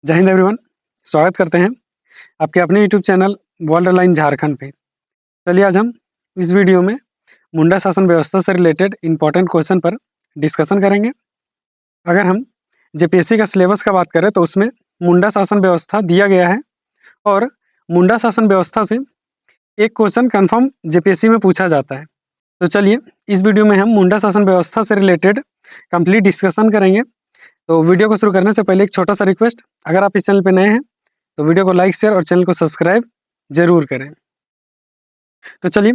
जय हिंद एवरीवन। स्वागत करते हैं आपके अपने YouTube channel world line Jharkhand पे। चलिए आज हम इस वीडियो में मुंडा शासन व्यवस्था से रिलेटेड इंपॉर्टेंट क्वेश्चन पर डिस्कशन करेंगे। अगर हम जेपीएससी का सिलेबस का बात करें तो उसमें मुंडा शासन व्यवस्था दिया गया है और मुंडा शासन व्यवस्था से एक क्वेश्चन कन्फर्म जेपीएससी में पूछा जाता है। तो चलिए इस वीडियो में हम मुंडा शासन व्यवस्था से रिलेटेड कंप्लीट डिस्कशन करेंगे। तो वीडियो को शुरू करने से पहले एक छोटा सा रिक्वेस्ट, अगर आप इस चैनल पर नए हैं तो वीडियो को लाइक शेयर और चैनल को सब्सक्राइब जरूर करें। तो चलिए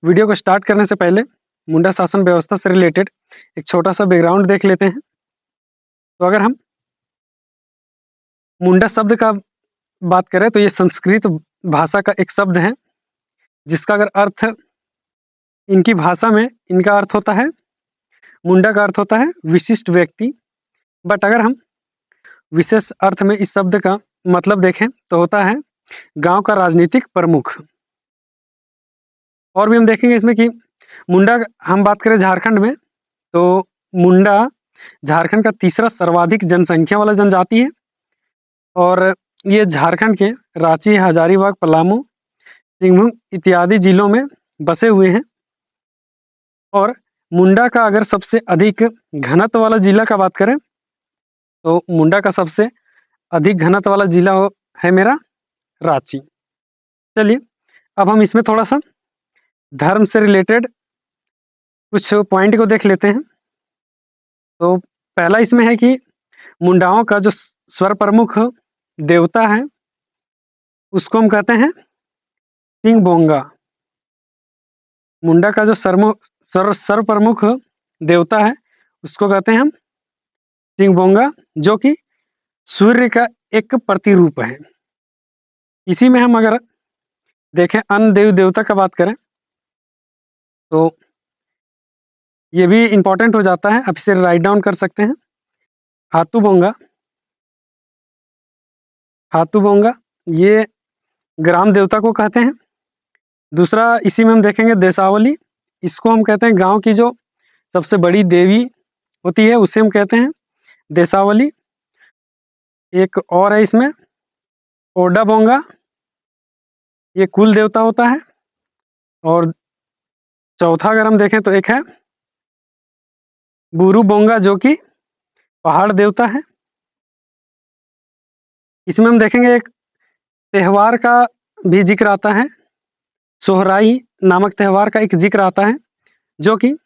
वीडियो को स्टार्ट करने से पहले मुंडा शासन व्यवस्था से रिलेटेड एक छोटा सा बैकग्राउंड देख लेते हैं। तो अगर हम मुंडा शब्द का बात करें तो ये संस्कृत भाषा का एक शब्द है जिसका अगर अर्थ इनकी भाषा में इनका अर्थ होता है, मुंडा का अर्थ होता है विशिष्ट व्यक्ति। बट अगर हम विशेष अर्थ में इस शब्द का मतलब देखें तो होता है गांव का राजनीतिक प्रमुख। और भी हम देखेंगे इसमें कि मुंडा हम बात करें झारखंड में तो मुंडा झारखंड का तीसरा सर्वाधिक जनसंख्या वाला जनजाति है और ये झारखंड के रांची, हजारीबाग, पलामू, सिंहभूम इत्यादि जिलों में बसे हुए हैं। और मुंडा का अगर सबसे अधिक घनत्व वाला जिला का बात करें तो मुंडा का सबसे अधिक घनत्व वाला जिला है मेरा रांची। चलिए अब हम इसमें थोड़ा सा धर्म से रिलेटेड कुछ पॉइंट को देख लेते हैं। तो पहला इसमें है कि मुंडाओं का जो स्वर प्रमुख देवता है उसको हम कहते हैं सिंह बोंगा। मुंडा का जो सर्व प्रमुख देवता है उसको कहते हैं हम सिंह बोंगा, जो कि सूर्य का एक प्रतिरूप है। इसी में हम अगर देखें अन्य देवी देवता का बात करें तो ये भी इंपॉर्टेंट हो जाता है, आप इसे राइट डाउन कर सकते हैं। हाथू बोंगा, हाथू बोंगा ये ग्राम देवता को कहते हैं। दूसरा इसी में हम देखेंगे देशावली, इसको हम कहते हैं गांव की जो सबसे बड़ी देवी होती है उसे हम कहते हैं देशावली। एक और है इसमें ओडा बोंगा, ये कुल देवता होता है। और चौथा अगर हम देखें तो एक है बुरु बोंगा, जो कि पहाड़ देवता है। इसमें हम देखेंगे एक त्यौहार का भी जिक्र आता है, सोहराई नामक त्यौहार का एक जिक्र आता है जो कि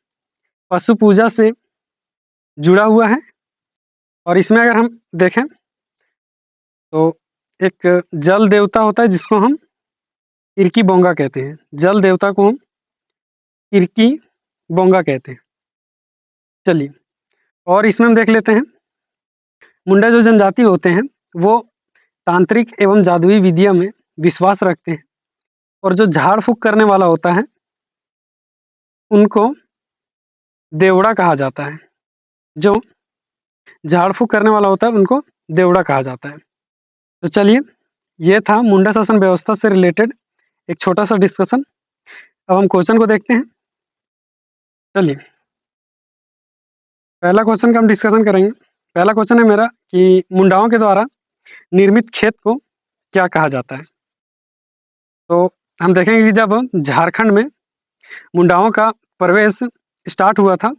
पशु पूजा से जुड़ा हुआ है। और इसमें अगर हम देखें तो एक जल देवता होता है जिसको हम इरकी बोंगा कहते हैं। जल देवता को हम इरकी बोंगा कहते हैं। चलिए और इसमें हम देख लेते हैं मुंडा जो जनजाति होते हैं वो तांत्रिक एवं जादुई विद्या में विश्वास रखते हैं और जो झाड़ फूक करने वाला होता है उनको देवड़ा कहा जाता है। जो झाड़ फूक करने वाला होता है उनको देवड़ा कहा जाता है। तो चलिए ये था मुंडा शासन व्यवस्था से रिलेटेड एक छोटा सा डिस्कशन। अब हम क्वेश्चन को देखते हैं। चलिए पहला क्वेश्चन का हम डिस्कशन करेंगे। पहला क्वेश्चन है मेरा कि मुंडाओं के द्वारा निर्मित खेत को क्या कहा जाता है। तो हम देखेंगे कि जब झारखंड में मुंडाओं का प्रवेश स्टार्ट हुआ था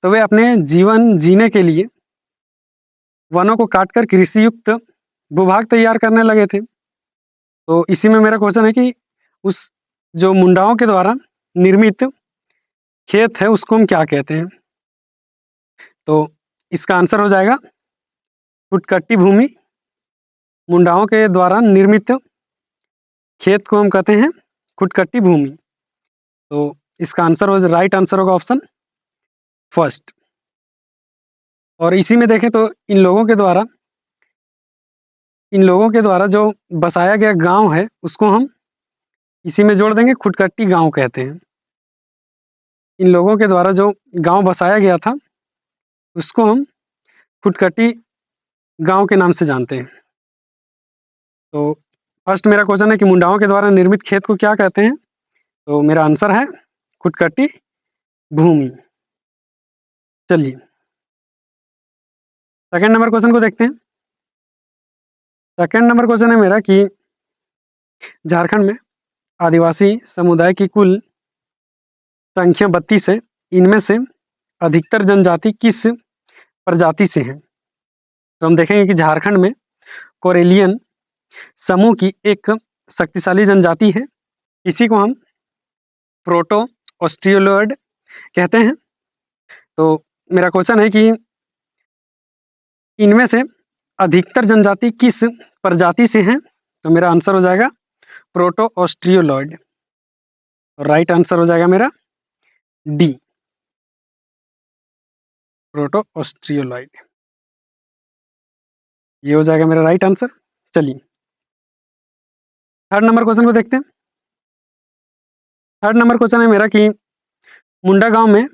तो वे अपने जीवन जीने के लिए वनों को काटकर कृषि युक्त भूभाग तैयार करने लगे थे। तो इसी में मेरा क्वेश्चन है कि उस जो मुंडाओं के द्वारा निर्मित खेत है उसको हम क्या कहते हैं। तो इसका आंसर हो जाएगा फुटकट्टी भूमि। मुंडाओं के द्वारा निर्मित खेत को हम कहते हैं फुटकट्टी भूमि। तो इसका आंसर हो राइट आंसर होगा ऑप्शन फर्स्ट। और इसी में देखें तो इन लोगों के द्वारा जो बसाया गया गांव है उसको हम इसी में जोड़ देंगे, खुटकट्टी गांव कहते हैं। इन लोगों के द्वारा जो गांव बसाया गया था उसको हम खुटकट्टी गांव के नाम से जानते हैं। तो फर्स्ट मेरा क्वेश्चन है कि मुंडाओं के द्वारा निर्मित खेत को क्या कहते हैं। तो मेरा आंसर है खुटकट्टी भूमि। चलिए सेकंड नंबर क्वेश्चन को देखते हैं। सेकंड नंबर क्वेश्चन है मेरा कि झारखंड में आदिवासी समुदाय की कुल संख्या 32 है। इनमें से अधिकतर जनजाति किस प्रजाति से हैं? तो हम देखेंगे कि झारखंड में कोरेलियन समूह की एक शक्तिशाली जनजाति है। इसी को हम प्रोटो ऑस्ट्रियोलॉइड कहते हैं। तो मेरा क्वेश्चन है कि इनमें से अधिकतर जनजाति किस प्रजाति से हैं? तो मेरा आंसर हो जाएगा प्रोटो ऑस्ट्रियोलॉइड। राइट आंसर हो जाएगा मेरा डी, प्रोटो ऑस्ट्रियोलॉइड। ये हो जाएगा मेरा राइट आंसर। चलिए थर्ड नंबर क्वेश्चन को देखते हैं। थर्ड नंबर क्वेश्चन है मेरा कि मुंडा गांव में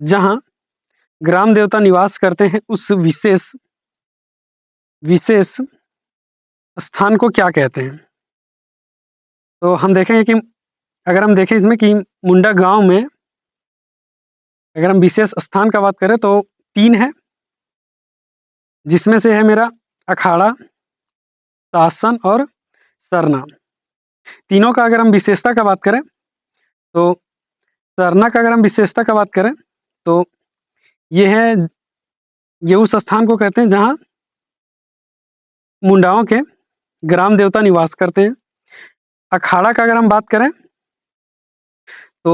जहां ग्राम देवता निवास करते हैं उस विशेष विशेष स्थान को क्या कहते हैं? तो हम देखेंगे कि अगर हम देखें इसमें कि मुंडा गांव में अगर हम विशेष स्थान का बात करें तो 3 है, जिसमें से है मेरा अखाड़ा, शासन और सरना। तीनों का अगर हम विशेषता का बात करें तो सरना का अगर हम विशेषता का बात करें तो ये है, ये उस स्थान को कहते हैं जहां मुंडाओं के ग्राम देवता निवास करते हैं। अखाड़ा का अगर हम बात करें तो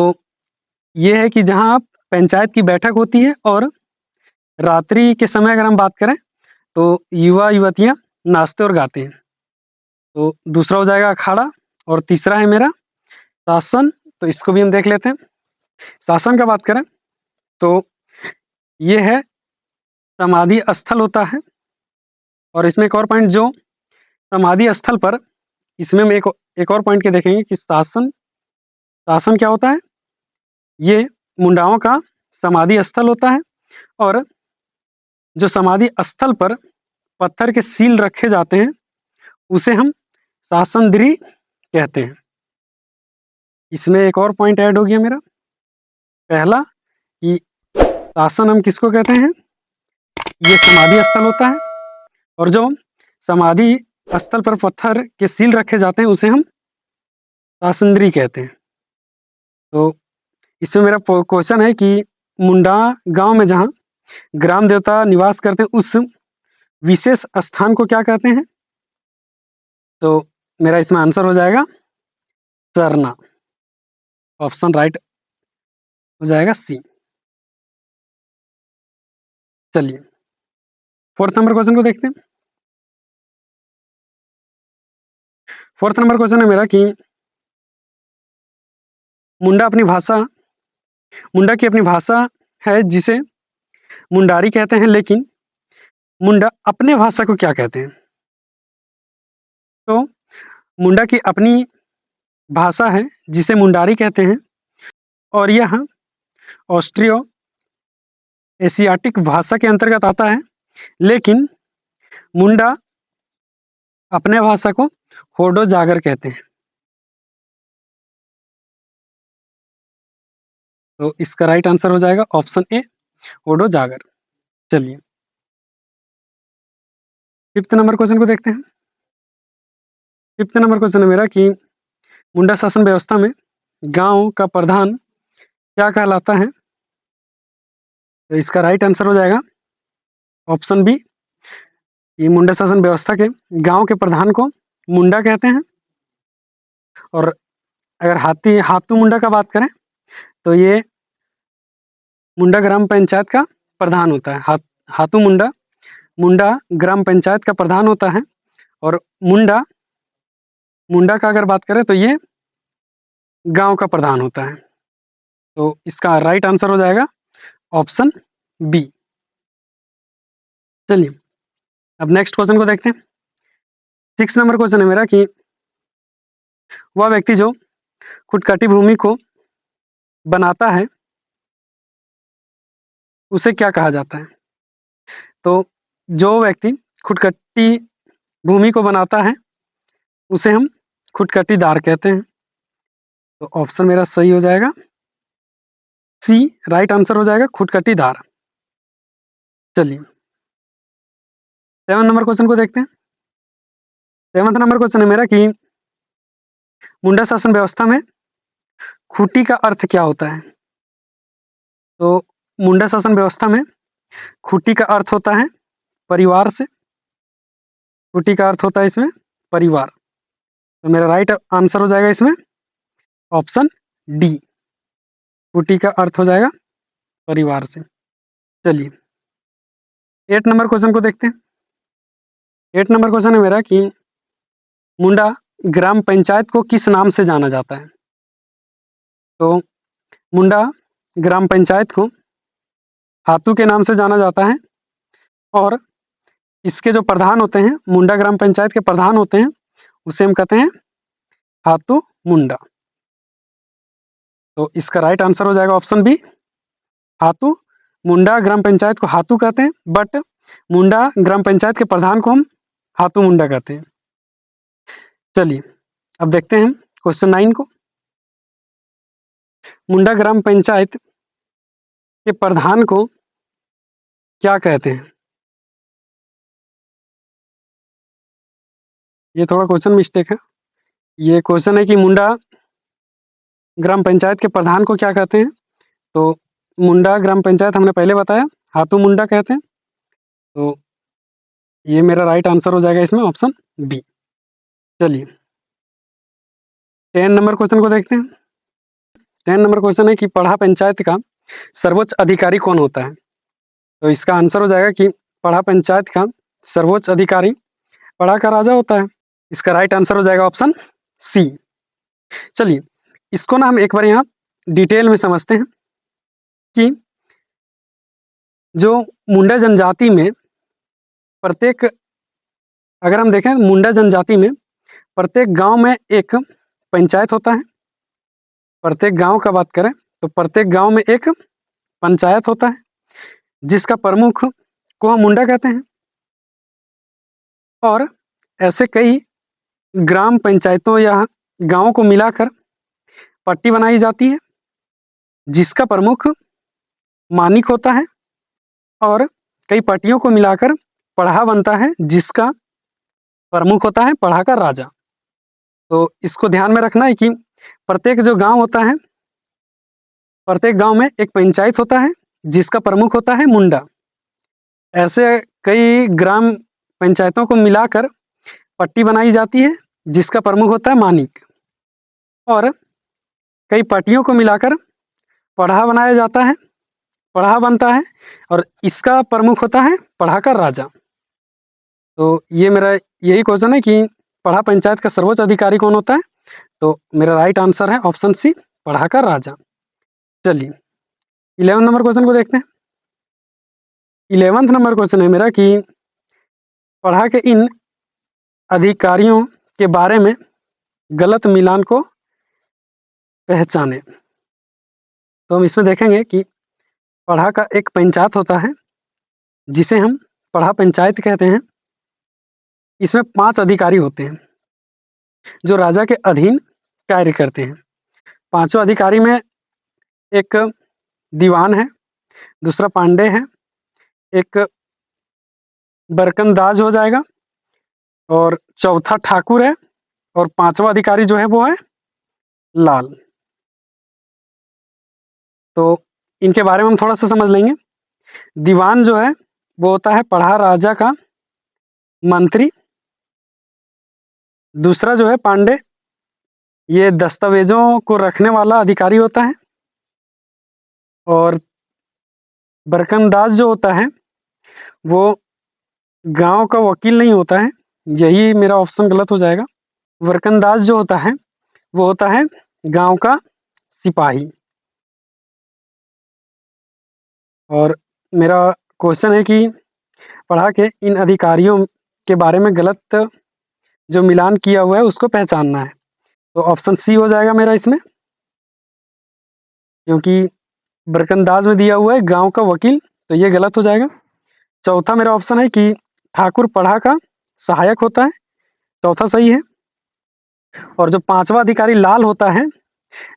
ये है कि जहां पंचायत की बैठक होती है और रात्रि के समय अगर हम बात करें तो युवा युवतियां नाचते और गाते हैं। तो दूसरा हो जाएगा अखाड़ा और तीसरा है मेरा शासन। तो इसको भी हम देख लेते हैं। शासन का बात करें तो ये है समाधि स्थल होता है। और इसमें एक और पॉइंट जो समाधि स्थल पर, इसमें हम एक और पॉइंट के देखेंगे कि शासन शासन क्या होता है, ये मुंडाओं का समाधि स्थल होता है। और जो समाधि स्थल पर पत्थर के सील रखे जाते हैं उसे हम शासनद्री कहते हैं। इसमें एक और पॉइंट ऐड हो गया मेरा। पहला कि शासन हम किसको कहते हैं, ये समाधि स्थल होता है। और जो समाधि स्थल पर पत्थर के सील रखे जाते हैं उसे हम शासनद्री कहते हैं। तो इसमें मेरा क्वेश्चन है कि मुंडा गांव में जहां ग्राम देवता निवास करते हैं उस विशेष स्थान को क्या कहते हैं? तो मेरा इसमें आंसर हो जाएगा सरना। ऑप्शन राइट हो जाएगा सी। चलिए फोर्थ नंबर क्वेश्चन को देखते हैं। फोर्थ नंबर क्वेश्चन है मेरा कि मुंडा अपनी भाषा मुंडा की अपनी भाषा है जिसे मुंडारी कहते हैं, लेकिन मुंडा अपने भाषा को क्या कहते हैं? तो मुंडा की अपनी भाषा है जिसे मुंडारी कहते हैं और यह ऑस्ट्रियो एशियाटिक भाषा के अंतर्गत आता है, लेकिन मुंडा अपने भाषा को होडो जागर कहते हैं। तो इसका राइट आंसर हो जाएगा ऑप्शन ए, होडो जागर। चलिए फिफ्थ नंबर क्वेश्चन को देखते हैं। फिफ्थ नंबर क्वेश्चन है मेरा कि मुंडा शासन व्यवस्था में गांव का प्रधान क्या कहलाता है? तो इसका राइट आंसर हो जाएगा ऑप्शन बी, ये मुंडा शासन व्यवस्था के गांव के प्रधान को मुंडा कहते हैं। और अगर हाथू मुंडा का बात करें तो ये मुंडा ग्राम पंचायत का प्रधान होता है। हाथू मुंडा ग्राम पंचायत का प्रधान होता है। और मुंडा का अगर बात करें तो ये गांव का प्रधान होता है। तो इसका राइट आंसर हो जाएगा ऑप्शन बी। चलिए अब नेक्स्ट क्वेश्चन को देखते हैं। 6 नंबर क्वेश्चन है मेरा कि वह व्यक्ति जो खुटकटी भूमि को बनाता है उसे क्या कहा जाता है? तो जो व्यक्ति खुटकटी भूमि को बनाता है उसे हम खुटकटीदार कहते हैं। तो ऑप्शन मेरा सही हो जाएगा सी, राइट आंसर हो जाएगा खुटकटीदार। चलिए 7 नंबर क्वेश्चन को देखते हैं। 7वां नंबर क्वेश्चन है मेरा कि मुंडा शासन व्यवस्था में खूंटी का अर्थ क्या होता है? तो मुंडा शासन व्यवस्था में खूंटी का अर्थ होता है परिवार से। खूंटी का अर्थ होता है इसमें परिवार। तो मेरा राइट आंसर हो जाएगा इसमें ऑप्शन डी। खूंटी का अर्थ हो जाएगा परिवार से। चलिए 8 नंबर क्वेश्चन को देखते हैं। 8 नंबर क्वेश्चन है मेरा कि मुंडा ग्राम पंचायत को किस नाम से जाना जाता है? तो मुंडा ग्राम पंचायत को हातू के नाम से जाना जाता है और इसके जो प्रधान होते हैं, मुंडा ग्राम पंचायत के प्रधान होते हैं, उसे हम कहते हैं हातू मुंडा। तो इसका राइट आंसर हो जाएगा ऑप्शन बी हातू मुंडा। ग्राम पंचायत को हातू कहते हैं, बट मुंडा ग्राम पंचायत के प्रधान को हम हातू मुंडा कहते हैं। चलिए अब देखते हैं क्वेश्चन 9 को। मुंडा ग्राम पंचायत के प्रधान को क्या कहते हैं? ये थोड़ा क्वेश्चन मिस्टेक है। ये क्वेश्चन है कि मुंडा ग्राम पंचायत के प्रधान को क्या कहते हैं? तो मुंडा ग्राम पंचायत हमने पहले बताया हातू मुंडा कहते हैं। तो ये मेरा राइट आंसर हो जाएगा इसमें ऑप्शन बी। चलिए 10 नंबर क्वेश्चन को देखते हैं। 10 नंबर क्वेश्चन है कि पढ़ा पंचायत का सर्वोच्च अधिकारी कौन होता है? तो इसका आंसर हो जाएगा कि पढ़ा पंचायत का सर्वोच्च अधिकारी पढ़ा का राजा होता है। इसका राइट आंसर हो जाएगा ऑप्शन सी। चलिए इसको ना हम एक बार यहाँ डिटेल में समझते हैं कि जो मुंडा जनजाति में प्रत्येक, अगर हम देखें मुंडा जनजाति में प्रत्येक गांव में एक पंचायत होता है। प्रत्येक गांव का बात करें तो प्रत्येक गांव में एक पंचायत होता है जिसका प्रमुख को हम मुंडा कहते हैं। और ऐसे कई ग्राम पंचायतों या गांवों को मिलाकर पट्टी बनाई जाती है जिसका प्रमुख मानिक होता है और कई पट्टियों को मिलाकर पढ़ा बनता है जिसका प्रमुख होता है पढ़ा का राजा। तो इसको ध्यान में रखना है कि प्रत्येक जो गांव होता है, प्रत्येक गांव में एक पंचायत होता है जिसका प्रमुख होता है मुंडा। ऐसे कई ग्राम पंचायतों को मिलाकर पट्टी बनाई जाती है जिसका प्रमुख होता है मानिक और कई पट्टियों को मिलाकर पढ़ा बनाया जाता है, पढ़ा बनता है और इसका प्रमुख होता है पढ़ा का राजा। तो ये मेरा यही क्वेश्चन है कि पढ़ा पंचायत का सर्वोच्च अधिकारी कौन होता है? तो मेरा राइट आंसर है ऑप्शन सी पढ़ा का राजा। चलिए 11 नंबर क्वेश्चन को देखते हैं। 11 नंबर क्वेश्चन है मेरा कि पढ़ा के इन अधिकारियों के बारे में गलत मिलान को पहचाने। तो हम इसमें देखेंगे कि पढ़ा का एक पंचायत होता है जिसे हम पढ़ा पंचायत कहते हैं। इसमें 5 अधिकारी होते हैं जो राजा के अधीन कार्य करते हैं। पांचों अधिकारी में एक दीवान है, दूसरा पांडे है, एक बरकंदाज हो जाएगा और चौथा ठाकुर है और 5वां अधिकारी जो है वो है लाल। तो इनके बारे में हम थोड़ा सा समझ लेंगे। दीवान जो है वो होता है पढ़ा राजा का मंत्री। दूसरा जो है पांडे, ये दस्तावेजों को रखने वाला अधिकारी होता है। और बरकंदाज जो होता है वो गांव का वकील नहीं होता है, यही मेरा ऑप्शन गलत हो जाएगा। बरकंदाज जो होता है वो होता है गांव का सिपाही। और मेरा क्वेश्चन है कि पढ़ा के इन अधिकारियों के बारे में गलत जो मिलान किया हुआ है उसको पहचानना है। तो ऑप्शन सी हो जाएगा मेरा इसमें, क्योंकि बरकंदाज में दिया हुआ है गांव का वकील, तो ये गलत हो जाएगा। चौथा मेरा ऑप्शन है कि ठाकुर पढ़ा का सहायक होता है, चौथा सही है। और जो 5वां अधिकारी लाल होता है,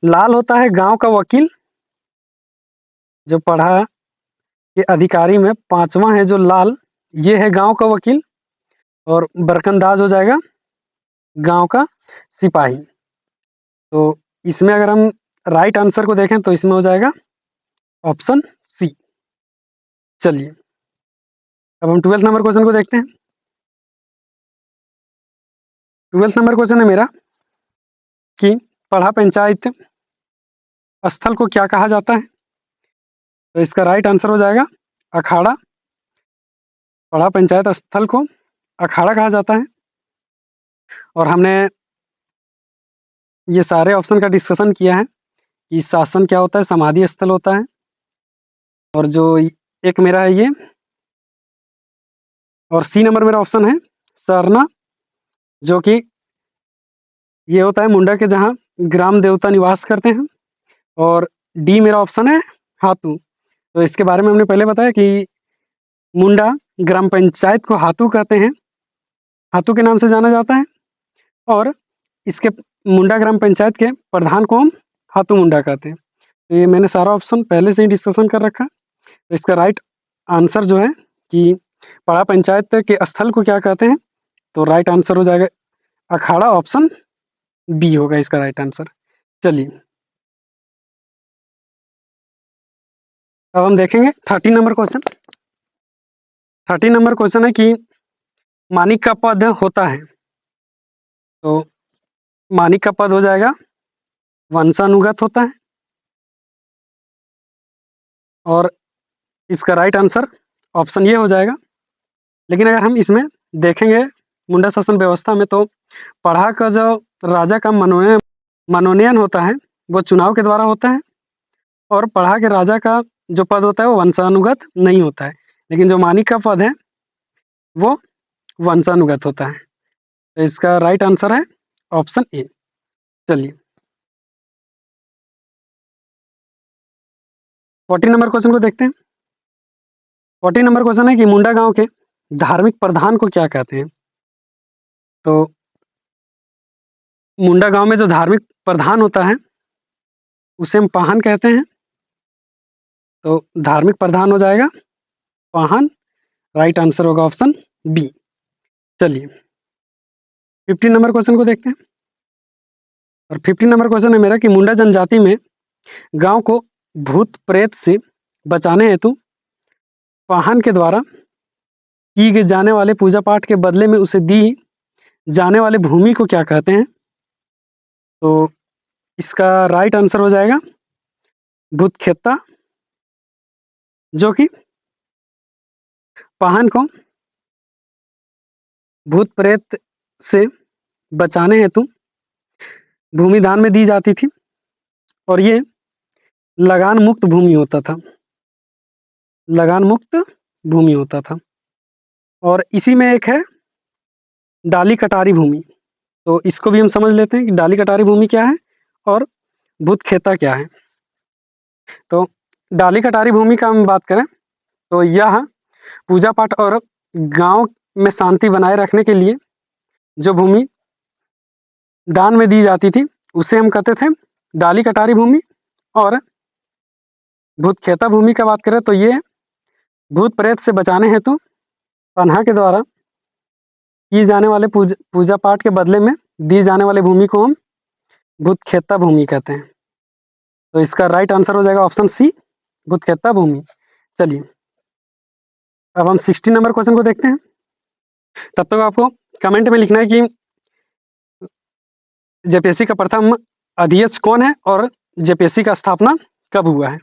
लाल होता है गांव का वकील। जो पढ़ा के अधिकारी में 5वां है जो लाल, ये है गांव का वकील। और बरकंदाज हो जाएगा गांव का सिपाही। तो इसमें अगर हम राइट आंसर को देखें तो इसमें हो जाएगा ऑप्शन सी। चलिए अब हम 12th नंबर क्वेश्चन को देखते हैं। 12th नंबर क्वेश्चन है मेरा कि पढ़ा पंचायत स्थल को क्या कहा जाता है। तो इसका राइट आंसर हो जाएगा अखाड़ा। पढ़ा पंचायत स्थल को अखाड़ा कहा जाता है। और हमने ये सारे ऑप्शन का डिस्कशन किया है कि शासन क्या होता है, समाधि स्थल होता है, और जो एक मेरा है ये, और सी नंबर मेरा ऑप्शन है सरना, जो कि ये होता है मुंडा के जहाँ ग्राम देवता निवास करते हैं। और डी मेरा ऑप्शन है हातू। तो इसके बारे में हमने पहले बताया कि मुंडा ग्राम पंचायत को हातू कहते हैं, हातू के नाम से जाना जाता है। और इसके मुंडा ग्राम पंचायत के प्रधान को हम हातू मुंडा कहते हैं। तो ये मैंने सारा ऑप्शन पहले से ही डिस्कशन कर रखा है। तो इसका राइट आंसर जो है कि पढ़ा पंचायत के स्थल को क्या कहते हैं, तो राइट आंसर हो जाएगा अखाड़ा, ऑप्शन बी होगा इसका राइट आंसर। चलिए अब हम देखेंगे 13 नंबर क्वेश्चन। 13 नंबर क्वेश्चन है कि मानिक का पद होता है। तो मानिक का पद हो जाएगा वंशानुगत होता है। और इसका राइट आंसर ऑप्शन ये हो जाएगा। लेकिन अगर हम इसमें देखेंगे मुंडा शासन व्यवस्था में, तो पढ़ा का जो राजा का मनोनयन होता है वो चुनाव के द्वारा होता है। और पढ़ा के राजा का जो पद होता है वो वंशानुगत नहीं होता है। लेकिन जो मानिक का पद है वो वंशानुगत होता है। तो इसका राइट आंसर है ऑप्शन ए। चलिए 14 नंबर क्वेश्चन को देखते हैं। 14 नंबर क्वेश्चन है कि मुंडा गांव के धार्मिक प्रधान को क्या कहते हैं। तो मुंडा गांव में जो धार्मिक प्रधान होता है उसे हम पाहन कहते हैं। तो धार्मिक प्रधान हो जाएगा पाहन, राइट आंसर होगा ऑप्शन बी। चलिए 15 नंबर क्वेश्चन को देखते हैं। और 15 नंबर क्वेश्चन है मेरा कि मुंडा जनजाति में गांव को भूत प्रेत से बचाने हेतु पाहन के द्वारा की जाने वाले पूजा पाठ के बदले में उसे दी जाने वाले भूमि को क्या कहते हैं। तो इसका राइट आंसर हो जाएगा भूतखेता, जो कि पाहन को भूत प्रेत से बचाने हेतु भूमि दान में दी जाती थी। और ये लगान मुक्त भूमि होता था, लगान मुक्त भूमि होता था। और इसी में एक है डाली कटारी भूमि। तो इसको भी हम समझ लेते हैं कि डाली कटारी भूमि क्या है और भूतखेता क्या है। तो डाली कटारी भूमि का हम बात करें तो यह पूजा पाठ और गांव में शांति बनाए रखने के लिए जो भूमि दान में दी जाती थी उसे हम कहते थे डाली कटारी भूमि। और भूतखेता भूमि का बात करें तो ये भूत प्रेत से बचाने हेतु पन्हा के द्वारा की जाने वाले पूजा पाठ के बदले में दी जाने वाली भूमि को हम भूतखेता भूमि कहते हैं। तो इसका राइट आंसर हो जाएगा ऑप्शन सी, भूतखेता भूमि। चलिए अब हम 16 नंबर क्वेश्चन को देखते हैं। तब तक आपको कमेंट में लिखना है कि जेपीएससी का प्रथम अध्यक्ष कौन है और जेपीएससी का स्थापना कब हुआ है,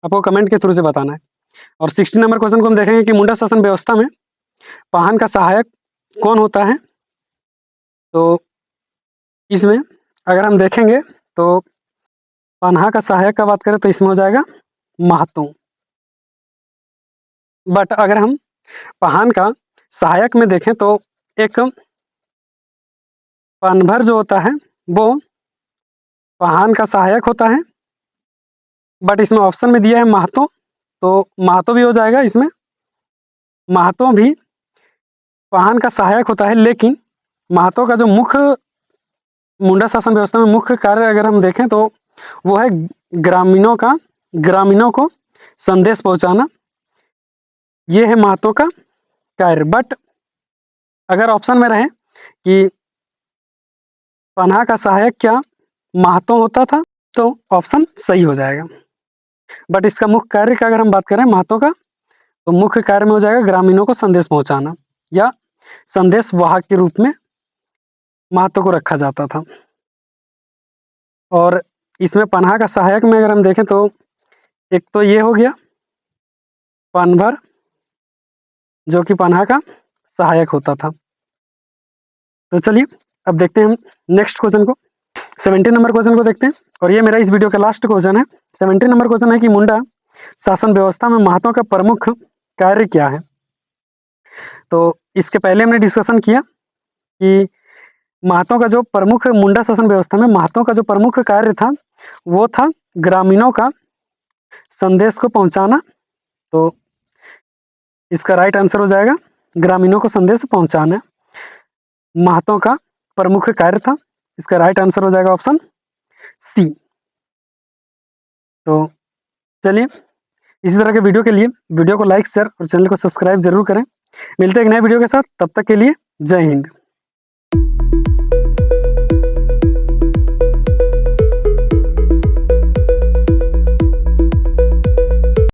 आपको कमेंट के थ्रू से बताना है। और 16 नंबर क्वेश्चन को हम देखेंगे कि मुंडा शासन व्यवस्था में पाहन का सहायक कौन होता है। तो इसमें अगर हम देखेंगे तो पन्हा का सहायक का बात करें तो इसमें हो जाएगा महतो। बट अगर हम पाहन का सहायक में देखें तो एक पनभर जो होता है वो पाहन का सहायक होता है। बट इसमें ऑप्शन में दिया है महतो, तो महतो भी हो जाएगा। इसमें महतो भी पाहन का सहायक होता है। लेकिन महतो का जो मुख्य मुंडा शासन व्यवस्था में मुख्य कार्य अगर हम देखें तो वो है ग्रामीणों को संदेश पहुंचाना, ये है महतो का कार्य। बट अगर ऑप्शन में रहे कि पन्हा का सहायक क्या महातो होता था, तो ऑप्शन सही हो जाएगा। बट इसका मुख्य कार्य का अगर हम बात करें महातो का, तो मुख्य कार्य में हो जाएगा ग्रामीणों को संदेश पहुंचाना, या संदेश वाहक के रूप में महातो को रखा जाता था। और इसमें पन्हा का सहायक में अगर हम देखें तो एक तो ये हो गया पनभर, जो कि पन्हा का सहायक होता था। तो चलिए अब देखते हैं हम नेक्स्ट क्वेश्चन को। 17 नंबर क्वेश्चन को देखते हैं, और ये मेरा इस वीडियो का लास्ट क्वेश्चन है। 17 नंबर क्वेश्चन है कि मुंडा शासन व्यवस्था में महातो का प्रमुख कार्य क्या है। तो इसके पहले हमने डिस्कशन किया कि महातो का जो प्रमुख मुंडा शासन व्यवस्था में महातो का जो प्रमुख कार्य था वो था ग्रामीणों का संदेश को पहुंचाना। तो इसका राइट आंसर हो जाएगा ग्रामीणों को संदेश पहुंचाना महातो का प्रमुख कार्य था। इसका राइट आंसर हो जाएगा ऑप्शन सी। तो चलिए इसी तरह के वीडियो के लिए वीडियो को लाइक शेयर और चैनल को सब्सक्राइब जरूर करें। मिलते हैं एक नए वीडियो के साथ, तब तक के लिए जय हिंद।